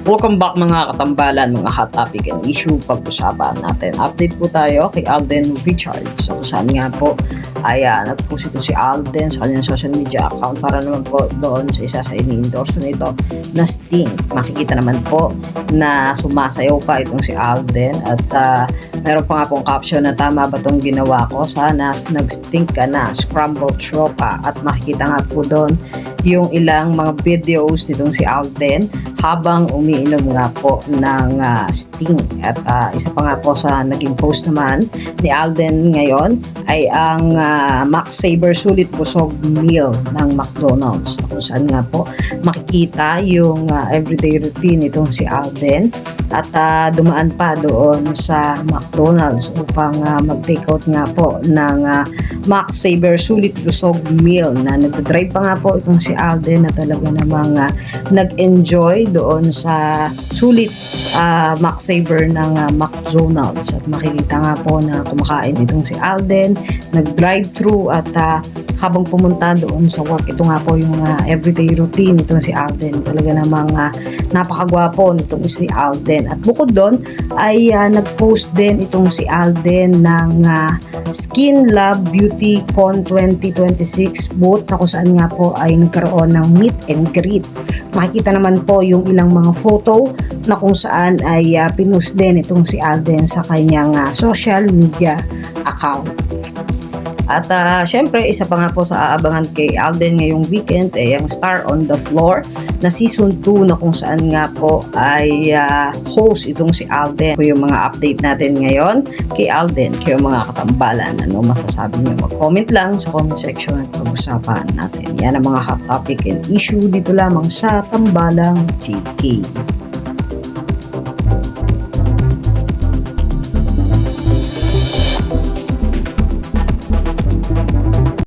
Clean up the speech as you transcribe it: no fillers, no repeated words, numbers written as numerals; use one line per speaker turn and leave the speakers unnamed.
Welcome back mga katambalan, mga hot topic and issue pag-usapan natin. Update po tayo kay Alden Richards. So saan nga po ay nag-post ito si Alden sa kanyang social media account para naman po doon sa isa sa ini-endorse nito na Sting. Makikita naman po na sumasayaw pa itong si Alden at meron pa nga pong caption na tama ba itong ginawa ko? Sana nag-Sting ka na, scrambled tropa. At makikita nga po doon yung ilang mga videos nitong si Alden habang umiinom nga po ng Sting. At isa pa nga po sa naging post naman ni Alden ngayon ay ang Max Saver Sulit Busog Meal ng McDonald's, kung saan nga po makikita yung everyday routine nitong si Alden at dumaan pa doon sa McDonald's upang mag-take out nga po ng Max Saver Sulit Busog Meal na nagdadrive pa nga po itong si Alden na talaga namang nag-enjoy doon sa sulit Max Saver ng McDonald's. At makikita nga po na kumakain itong si Alden, nag-drive-thru at habang pumunta doon sa work, ito nga po yung everyday routine nitong si Alden. Talaga namang napakagwapo nitong si Alden. At bukod doon ay nag-post din itong si Alden ng Skin Love Beauty Con 2026 booth na kung saan nga po ay nagkaroon ng meet and greet. Makikita naman po yung ilang mga photo na kung saan ay pinost din itong si Alden sa kanyang social media account. At syempre, isa pa nga po sa aabangan kay Alden ngayong weekend ay ang Star on the Floor na season 2 na kung saan nga po ay host itong si Alden. Kung yung mga update natin ngayon kay Alden, kayo mga katambalan, ano masasabi niyo? Mag-comment lang sa comment section at pag-usapan natin. Yan ang mga hot topic and issue dito lamang sa Tambalang GK.